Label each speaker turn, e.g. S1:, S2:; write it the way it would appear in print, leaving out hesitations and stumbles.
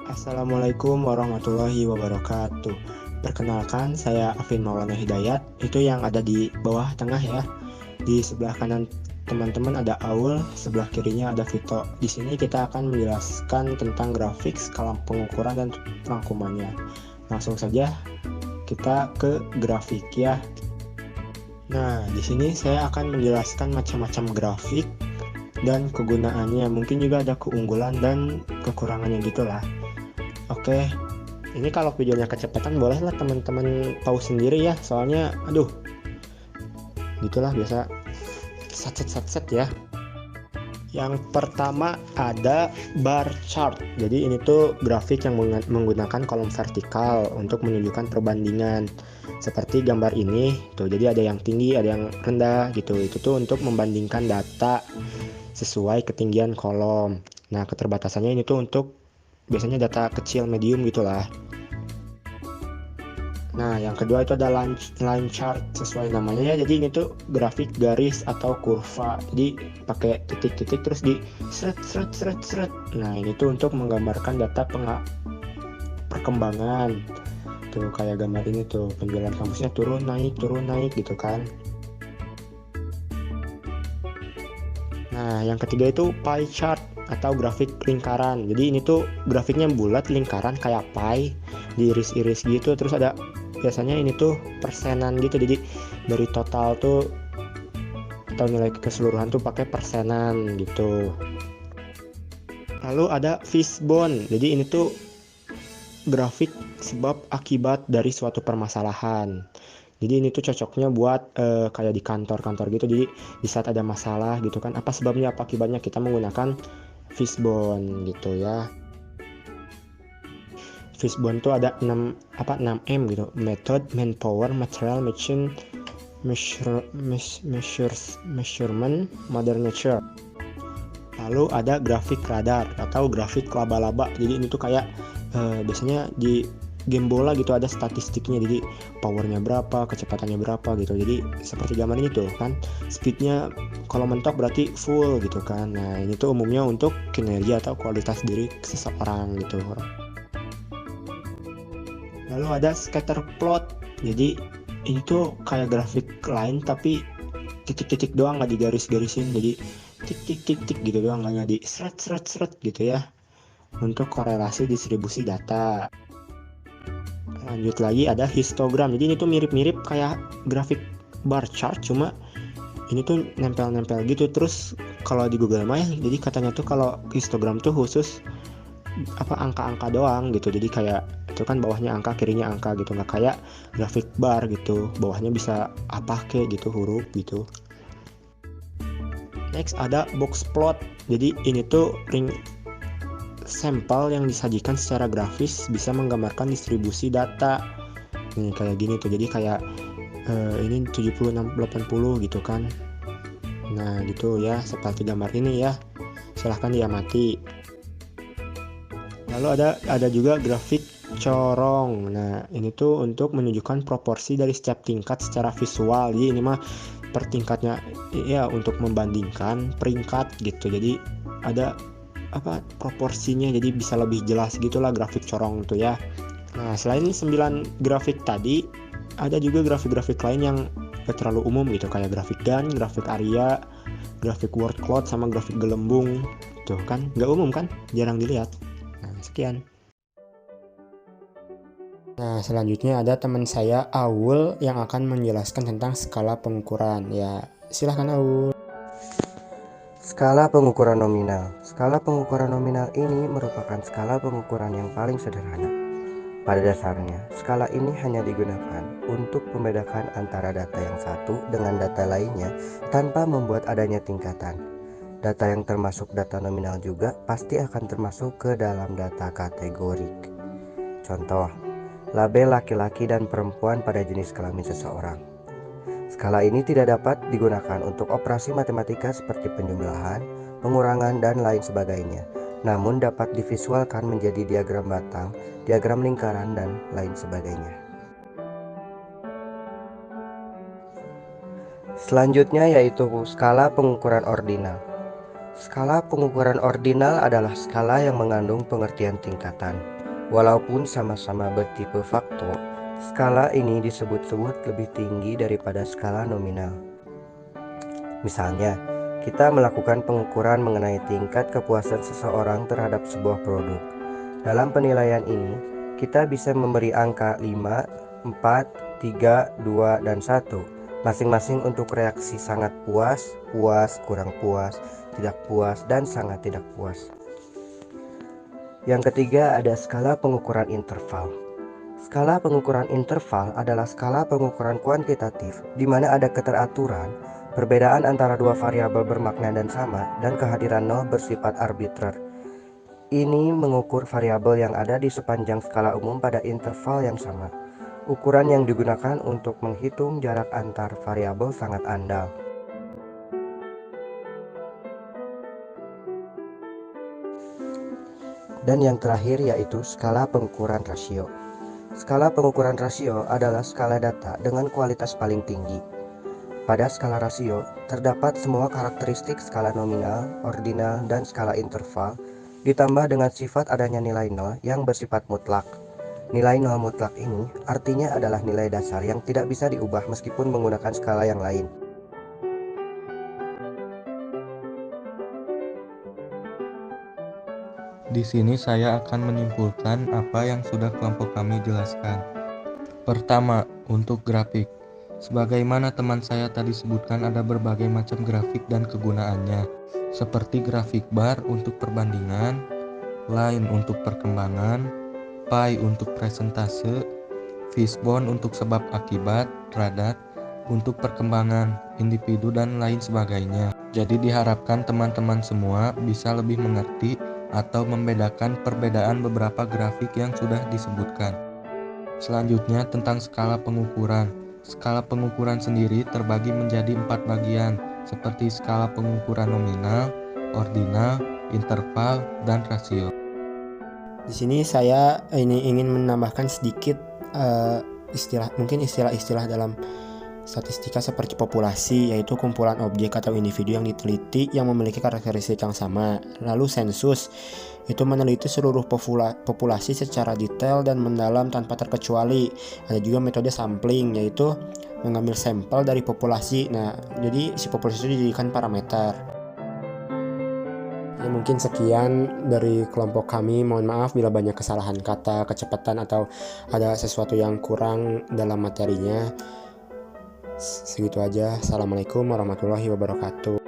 S1: Assalamualaikum warahmatullahi wabarakatuh. Perkenalkan, saya Afin Maulana Hidayat. Itu yang ada di bawah tengah ya. Di sebelah kanan teman-teman ada Aul, sebelah kirinya ada Vito. Di sini kita akan menjelaskan tentang grafik, skala pengukuran dan rangkumannya. Langsung saja kita ke grafik ya. Nah, di sini saya akan menjelaskan macam-macam grafik dan kegunaannya. Mungkin juga ada keunggulan dan kekurangannya gitulah. Oke, ini kalau videonya kecepatan bolehlah teman-teman tahu sendiri ya, soalnya aduh, gitulah biasa set ya. Yang pertama ada bar chart. Jadi ini tuh grafik yang menggunakan kolom vertikal untuk menunjukkan perbandingan. Seperti gambar ini tuh, jadi ada yang tinggi, ada yang rendah gitu. Itu tuh untuk membandingkan data sesuai ketinggian kolom. Nah, keterbatasannya ini tuh untuk biasanya data kecil, medium gitulah. Nah, yang kedua itu ada line chart sesuai namanya ya. Jadi ini tuh grafik garis atau kurva. Jadi pakai titik-titik terus di seret. Nah, ini tuh untuk menggambarkan data perkembangan. Tuh kayak gambar ini tuh, penjualan kampusnya turun naik gitu kan. Nah, yang ketiga itu pie chart atau grafik lingkaran. Jadi ini tuh grafiknya bulat, lingkaran kayak pie, diiris-iris gitu. Terus ada biasanya ini tuh persenan gitu. Jadi dari total tuh atau nilai keseluruhan tuh pakai persenan gitu. Lalu ada fishbone. Jadi ini tuh grafik sebab akibat dari suatu permasalahan. Jadi ini tuh cocoknya buat kayak di kantor-kantor gitu. Jadi di saat ada masalah gitu kan, apa sebabnya, apa akibatnya, kita menggunakan fishbone gitu ya. Fishbone tuh ada 6M gitu. Method, manpower, material, machine, measurement, mother nature. Lalu ada grafik radar atau grafik laba-laba. Jadi ini tuh kayak biasanya di game bola gitu, ada statistiknya. Jadi powernya berapa, kecepatannya berapa gitu. Jadi seperti gambar ini tuh kan, speednya kalau mentok berarti full gitu kan. Nah, ini tuh umumnya untuk kinerja atau kualitas diri seseorang gitu. Lalu ada scatter plot. Jadi ini tuh kayak grafik lain tapi titik-titik doang, nggak digaris-garisin. Jadi tik gitu doang, nggak di seret gitu ya, untuk korelasi distribusi data. Lanjut lagi ada histogram. Jadi ini tuh mirip-mirip kayak grafik bar chart, cuma ini tuh nempel-nempel gitu. Terus kalau di Google Maya, jadi katanya tuh kalau histogram tuh khusus angka-angka doang gitu. Jadi kayak itu kan bawahnya angka, kirinya angka gitu, nggak kayak grafik bar gitu, bawahnya bisa apa kek gitu, huruf gitu. Next ada box plot. Jadi ini tuh ring sampel yang disajikan secara grafis bisa menggambarkan distribusi data. Nih kayak gini tuh, jadi kayak ini 70, 80 gitu kan. Nah gitu ya, seperti gambar ini ya, silahkan diamati. Lalu ada juga grafik corong. Nah ini tuh untuk menunjukkan proporsi dari setiap tingkat secara visual. Jadi ini mah per tingkatnya ya, untuk membandingkan peringkat gitu. Jadi ada proporsinya, jadi bisa lebih jelas gitulah grafik corong itu ya. Nah, selain 9 grafik tadi, ada juga grafik-grafik lain yang gak terlalu umum gitu, kayak grafik Gantt, grafik Arya, grafik word cloud, sama grafik gelembung. Tuh kan gak umum kan, jarang dilihat. Nah, sekian. Nah, selanjutnya ada teman saya Aul yang akan menjelaskan tentang skala pengukuran. Ya, silahkan Aul.
S2: Skala pengukuran nominal. Skala pengukuran nominal ini merupakan skala pengukuran yang paling sederhana. Pada dasarnya, skala ini hanya digunakan untuk membedakan antara data yang satu dengan data lainnya tanpa membuat adanya tingkatan. Data yang termasuk data nominal juga pasti akan termasuk ke dalam data kategorik. Contoh, label laki-laki dan perempuan pada jenis kelamin seseorang. Skala ini tidak dapat digunakan untuk operasi matematika seperti penjumlahan, pengurangan, dan lain sebagainya, namun dapat divisualkan menjadi diagram batang, diagram lingkaran, dan lain sebagainya. Selanjutnya yaitu skala pengukuran ordinal. Skala pengukuran ordinal adalah skala yang mengandung pengertian tingkatan. Walaupun sama-sama bertipe fakto, skala ini disebut-sebut lebih tinggi daripada skala nominal. Misalnya, kita melakukan pengukuran mengenai tingkat kepuasan seseorang terhadap sebuah produk. Dalam penilaian ini, kita bisa memberi angka 5, 4, 3, 2, dan 1, masing-masing untuk reaksi sangat puas, puas, kurang puas, tidak puas, dan sangat tidak puas. Yang ketiga ada skala pengukuran interval. Skala pengukuran interval adalah skala pengukuran kuantitatif di mana ada keteraturan, perbedaan antara dua variabel bermakna dan sama, dan kehadiran nol bersifat arbitrer. Ini mengukur variabel yang ada di sepanjang skala umum pada interval yang sama. Ukuran yang digunakan untuk menghitung jarak antar variabel sangat andal. Dan yang terakhir yaitu skala pengukuran rasio. Skala pengukuran rasio adalah skala data dengan kualitas paling tinggi. Pada skala rasio, terdapat semua karakteristik skala nominal, ordinal, dan skala interval, ditambah dengan sifat adanya nilai nol yang bersifat mutlak. Nilai nol mutlak ini artinya adalah nilai dasar yang tidak bisa diubah meskipun menggunakan skala yang lain.
S3: Di sini saya akan menyimpulkan apa yang sudah kelompok kami jelaskan. Pertama, untuk grafik. Sebagaimana teman saya tadi sebutkan ada berbagai macam grafik dan kegunaannya, seperti grafik bar untuk perbandingan, line untuk perkembangan, pie untuk presentase, fishbone untuk sebab akibat, radar untuk perkembangan individu dan lain sebagainya. Jadi diharapkan teman-teman semua bisa lebih mengerti atau membedakan perbedaan beberapa grafik yang sudah disebutkan. Selanjutnya tentang skala pengukuran. Skala pengukuran sendiri terbagi menjadi 4 bagian, seperti skala pengukuran nominal, ordinal, interval, dan rasio.
S1: Di sini saya ingin menambahkan sedikit istilah-istilah dalam statistika seperti populasi, yaitu kumpulan objek atau individu yang diteliti yang memiliki karakteristik yang sama. Lalu sensus, itu meneliti seluruh populasi secara detail dan mendalam tanpa terkecuali. Ada juga metode sampling, yaitu mengambil sampel dari populasi. Nah, jadi si populasi itu dijadikan parameter. Ya, mungkin sekian dari kelompok kami. Mohon maaf bila banyak kesalahan kata, kecepatan, atau ada sesuatu yang kurang dalam materinya. Segitu aja. Assalamualaikum warahmatullahi wabarakatuh.